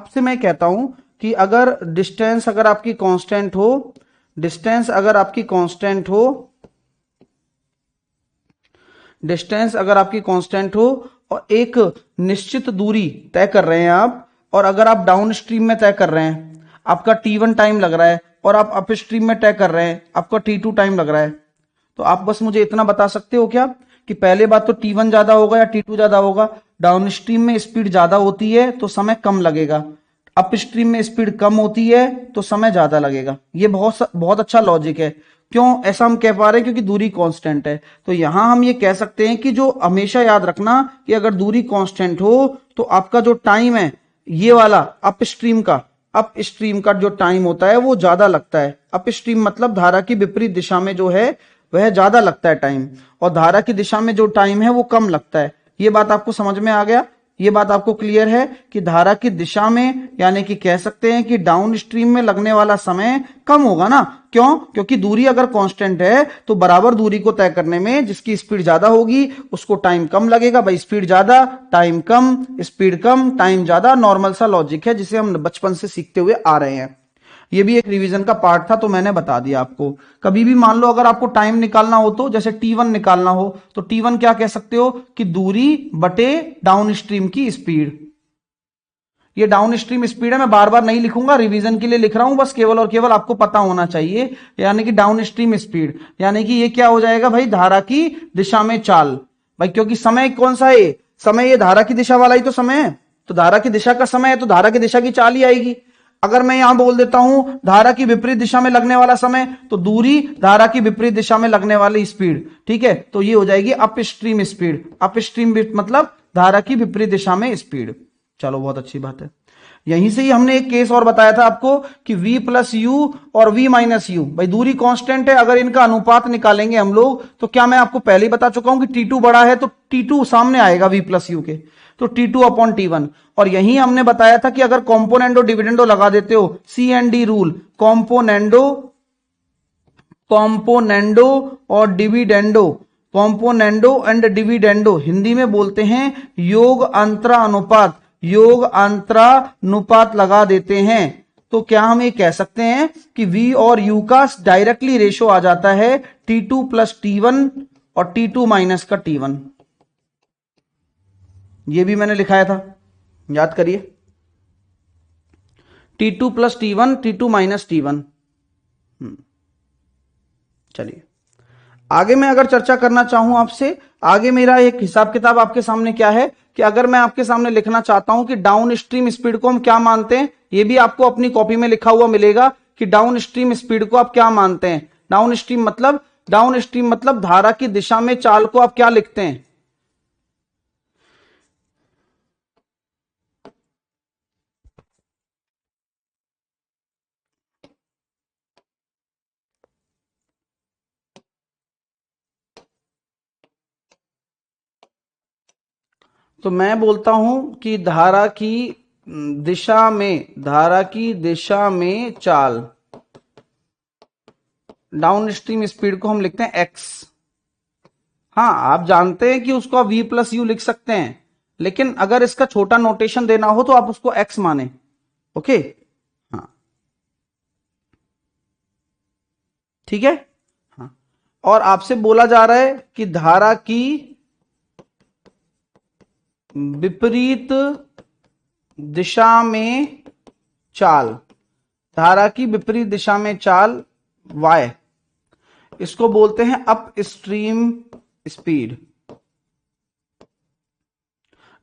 आपसे मैं कहता हूं कि अगर डिस्टेंस अगर आपकी कांस्टेंट हो, डिस्टेंस अगर आपकी कांस्टेंट हो, डिस्टेंस अगर आपकी कांस्टेंट हो और एक निश्चित दूरी तय कर रहे हैं आप, और अगर आप डाउन स्ट्रीम में तय कर रहे हैं, आपका T1 टाइम लग रहा है, और आप अप स्ट्रीम में तय कर रहे हैं, आपका T2 टाइम लग रहा है, तो आप बस मुझे इतना बता सकते हो क्या कि पहले बात तो T1 ज्यादा होगा या T2 ज्यादा होगा? डाउन स्ट्रीम में स्पीड ज्यादा होती है तो समय कम लगेगा, अप स्ट्रीम में स्पीड कम होती है तो समय ज्यादा लगेगा। ये बहुत बहुत अच्छा लॉजिक है। क्यों ऐसा हम कह पा रहे हैं? क्योंकि दूरी कांस्टेंट है। तो यहां हम ये कह सकते हैं कि जो हमेशा याद रखना कि अगर दूरी कांस्टेंट हो तो आपका जो टाइम है ये वाला अप स्ट्रीम का जो टाइम होता है वो ज्यादा लगता है। अप स्ट्रीम मतलब धारा की विपरीत दिशा में जो है वह ज्यादा लगता है टाइम, और धारा की दिशा में जो टाइम है वो कम लगता है। ये बात आपको समझ में आ गया? ये बात आपको क्लियर है कि धारा की दिशा में, यानी कि कह सकते हैं कि डाउन स्ट्रीम में लगने वाला समय कम होगा ना? क्यों? क्योंकि दूरी अगर कांस्टेंट है तो बराबर दूरी को तय करने में जिसकी स्पीड ज्यादा होगी उसको टाइम कम लगेगा। भाई स्पीड ज्यादा टाइम कम, स्पीड कम टाइम ज्यादा, नॉर्मल सा लॉजिक है जिसे हम बचपन से सीखते हुए आ रहे हैं। ये भी एक रिवीजन का पार्ट था तो मैंने बता दिया आपको। कभी भी मान लो अगर आपको टाइम निकालना हो, तो जैसे T1 निकालना हो तो T1 क्या कह सकते हो कि दूरी बटे डाउन स्ट्रीम की स्पीड। ये डाउन स्ट्रीम स्पीड है, मैं बार बार नहीं लिखूंगा, रिवीजन के लिए लिख रहा हूं बस, केवल और केवल आपको पता होना चाहिए। यानी कि डाउन स्ट्रीम स्पीड, यानी कि ये क्या हो जाएगा भाई? धारा की दिशा में चाल। भाई क्योंकि समय कौन सा है? समय ये धारा की दिशा वाला ही तो समय है, तो धारा की दिशा का समय है तो धारा की दिशा की चाल ही आएगी। अगर मैं यहां बोल देता हूं धारा की विपरीत दिशा में लगने वाला समय, तो दूरी धारा की विपरीत दिशा में लगने वाली स्पीड, ठीक है, तो ये हो जाएगी up stream speed. Up stream मतलब धारा की विपरीत दिशा में स्पीड। चलो बहुत अच्छी बात है। यहीं से ही हमने एक केस और बताया था आपको कि v प्लस यू और v माइनस यू, भाई दूरी कांस्टेंट है, अगर इनका अनुपात निकालेंगे हम लोग तो क्या मैं आपको पहले ही बता चुका हूं कि T2 बड़ा है तो T2 सामने आएगा v प्लस यू के, तो T2 अपॉन T1। और यही हमने बताया था कि अगर कॉम्पोनेंडो डिविडेंडो लगा देते हो, C&D रूल, कॉम्पोनेंडो कॉम्पोनेंडो और dividendo, componendo and dividendo Hindi में बोलते हैं योग अंतरा अनुपात, योग अंतरानुपात लगा देते हैं, तो क्या हम ये कह सकते हैं कि v और u का डायरेक्टली रेशो आ जाता है T2 प्लस T1 और T2 माइनस का T1। ये भी मैंने लिखाया था, याद करिए, T2 plus T1 T2 minus T1। चलिए आगे मैं अगर चर्चा करना चाहूं आपसे, आगे मेरा एक हिसाब किताब आपके सामने क्या है कि अगर मैं आपके सामने लिखना चाहता हूं कि डाउन स्ट्रीम स्पीड को हम क्या मानते हैं, ये भी आपको अपनी कॉपी में लिखा हुआ मिलेगा कि डाउन स्ट्रीम स्पीड को आप क्या मानते हैं। डाउन स्ट्रीम मतलब धारा की दिशा में चाल को आप क्या लिखते हैं? तो मैं बोलता हूं कि धारा की दिशा में चाल, डाउन स्ट्रीम स्पीड को हम लिखते हैं एक्स। हाँ आप जानते हैं कि उसको आप v प्लस यू लिख सकते हैं, लेकिन अगर इसका छोटा नोटेशन देना हो तो आप उसको x माने। ओके, हाँ ठीक है। हाँ, और आपसे बोला जा रहा है कि धारा की विपरीत दिशा में चाल, धारा की विपरीत दिशा में चाल y, इसको बोलते हैं up stream speed,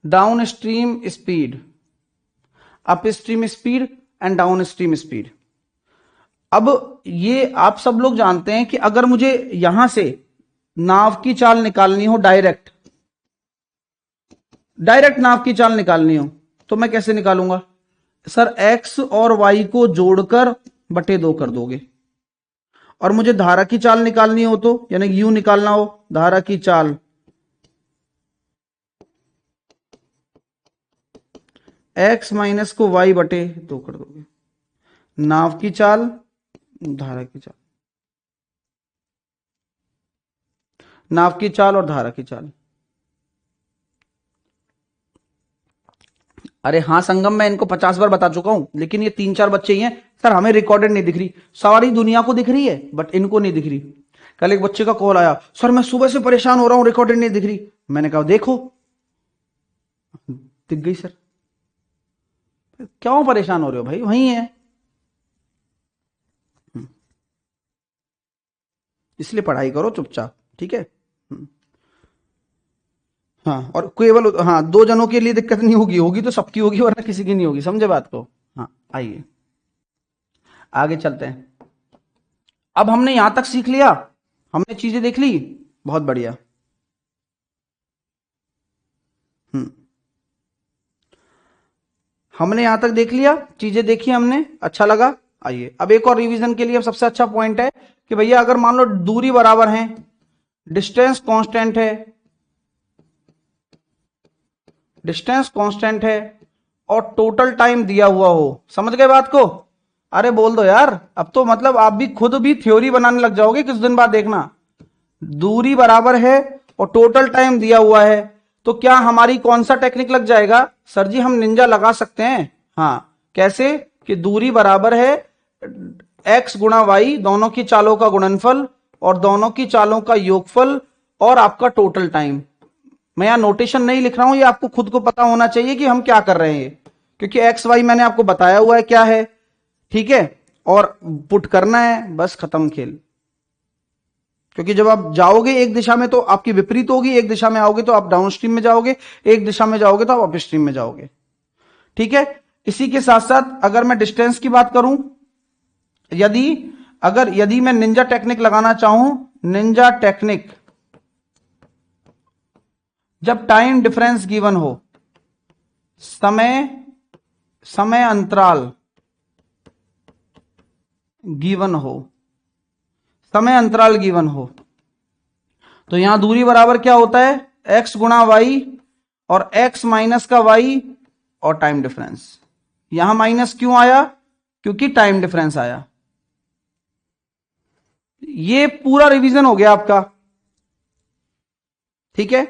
down stream speed, up stream speed and down stream speed. अब ये आप सब लोग जानते हैं कि अगर मुझे यहां से नाव की चाल निकालनी हो, डायरेक्ट डायरेक्ट नाव की चाल निकालनी हो, तो मैं कैसे निकालूंगा? सर एक्स और वाई को जोड़कर बटे 2 कर दोगे। और मुझे धारा की चाल निकालनी हो तो, यानी यू निकालना हो, धारा की चाल एक्स माइनस को वाई बटे 2 कर दोगे। नाव की चाल, धारा की चाल, नाव की चाल और धारा की चाल। अरे हाँ संगम, मैं इनको 50 बार बता चुका हूं, लेकिन ये 3-4 बच्चे ही हैं सर, हमें रिकॉर्डेड नहीं दिख रही। सारी दुनिया को दिख रही है बट इनको नहीं दिख रही। कल एक बच्चे का कॉल आया, सर मैं सुबह से परेशान हो रहा हूं, रिकॉर्डेड नहीं दिख रही। मैंने कहा देखो, दिख गई सर। क्यों परेशान हो रहे हो भाई, वही है। इसलिए पढ़ाई करो चुपचाप, ठीक है। हाँ, और केवल हाँ 2 जनों के लिए दिक्कत नहीं होगी, होगी तो सबकी होगी वरना किसी की नहीं होगी, समझे बात को। हाँ आइए आगे चलते हैं। अब हमने यहां तक सीख लिया, हमने चीजें देख ली, बहुत बढ़िया। हमने यहां तक देख लिया, चीजें देखी हमने, अच्छा लगा। आइए अब एक और रिवीजन के लिए सबसे अच्छा पॉइंट है कि भैया अगर मान लो दूरी बराबर है, डिस्टेंस कांस्टेंट है, डिस्टेंस कांस्टेंट है और टोटल टाइम दिया हुआ हो, समझ गए बात को। अरे बोल दो यार, अब तो मतलब आप भी खुद भी थ्योरी बनाने लग जाओगे कुछ दिन बाद, देखना। दूरी बराबर है और टोटल टाइम दिया हुआ है, तो क्या हमारी कौन सा टेक्निक लग जाएगा सर जी, हम निंजा लगा सकते हैं। हाँ कैसे, कि दूरी बराबर है x गुणा y, दोनों की चालों का गुणनफल और दोनों की चालों का योगफल और आपका टोटल टाइम। मैं यहां नोटेशन नहीं लिख रहा हूं, ये आपको खुद को पता होना चाहिए कि हम क्या कर रहे हैं, क्योंकि एक्स वाई मैंने आपको बताया हुआ है क्या है, ठीक है। और पुट करना है, बस खत्म खेल। क्योंकि जब आप जाओगे एक दिशा में तो आपकी विपरीत होगी, एक दिशा में आओगे तो आप डाउन स्ट्रीम में जाओगे, एक दिशा में जाओगे तो आप अप स्ट्रीम में जाओगे, ठीक है। इसी के साथ साथ अगर मैं डिस्टेंस की बात करूं, यदि मैं निंजा टेक्निक लगाना चाहूं, निंजा टेक्निक जब टाइम डिफरेंस गिवन हो, समय अंतराल गिवन हो, समय अंतराल गिवन हो, तो यहां दूरी बराबर क्या होता है, x गुणा वाई और x माइनस का y और टाइम डिफरेंस। यहां माइनस क्यों आया, क्योंकि टाइम डिफरेंस आया। ये पूरा रिवीजन हो गया आपका, ठीक है।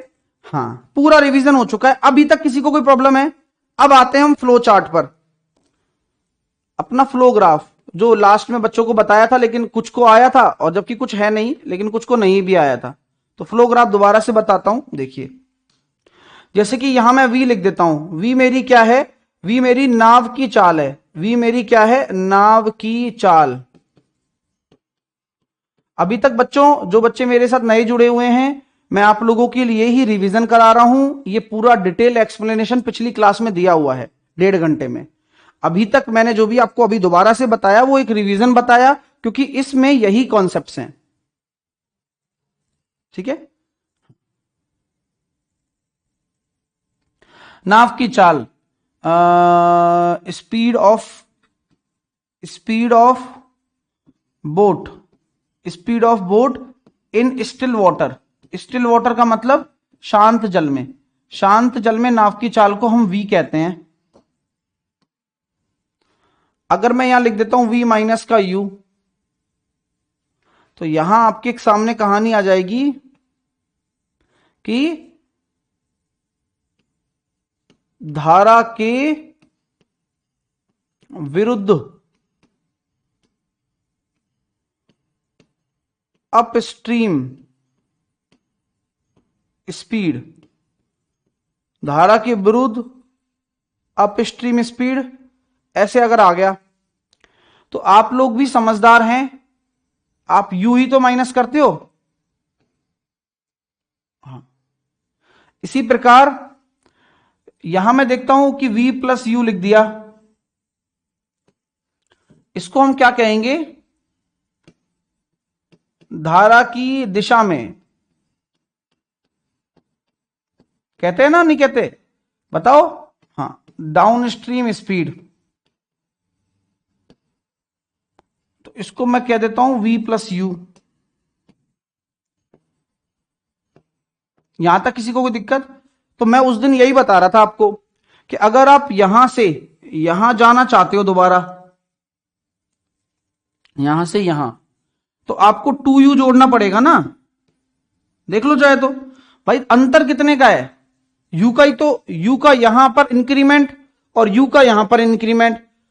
हाँ पूरा रिवीजन हो चुका है, अभी तक किसी को कोई प्रॉब्लम है। अब आते हैं हम फ्लो चार्ट पर, अपना फ्लो ग्राफ जो लास्ट में बच्चों को बताया था, लेकिन कुछ को आया था और जबकि कुछ है नहीं, लेकिन कुछ को नहीं भी आया था। तो फ्लो ग्राफ दोबारा से बताता हूं, देखिए। जैसे कि यहां मैं v लिख देता हूं, v मेरी क्या है, v मेरी नाव की चाल है, v मेरी क्या है, नाव की चाल। अभी तक बच्चों, जो बच्चे मेरे साथ नए जुड़े हुए हैं, मैं आप लोगों के लिए ही रिवीजन करा रहा हूं। ये पूरा डिटेल एक्सप्लेनेशन पिछली क्लास में दिया हुआ है 1.5 घंटे में। अभी तक मैंने जो भी आपको अभी दोबारा से बताया वो एक रिवीजन बताया, क्योंकि इसमें यही कॉन्सेप्ट्स हैं, ठीक है। नाव की चाल, speed of boat in still water. Still water का मतलब शांत जल में, शांत जल में नाव की चाल को हम वी कहते हैं। अगर मैं यहां लिख देता हूं v माइनस का u, तो यहां आपके सामने कहानी आ जाएगी कि धारा के विरुद्ध अपस्ट्रीम स्पीड, धारा के विरुद्ध अपस्ट्रीम स्पीड, ऐसे अगर आ गया तो आप लोग भी समझदार हैं, आप यू ही तो माइनस करते हो। हाँ इसी प्रकार यहां मैं देखता हूं कि v प्लस यू लिख दिया, इसको हम क्या कहेंगे, धारा की दिशा में कहते हैं ना, नहीं कहते, बताओ। हाँ डाउन स्ट्रीम स्पीड, तो इसको मैं कह देता हूं v प्लस यू। यहां तक किसी को कोई दिक्कत। तो मैं उस दिन यही बता रहा था आपको कि अगर आप यहां से यहां जाना चाहते हो दोबारा, यहां से यहां, तो आपको 2u जोड़ना पड़ेगा ना, देख लो चाहे तो। भाई अंतर कितने का है, u का ही तो, u का यहां पर इंक्रीमेंट और यू का यहां पर इंक्रीमेंट,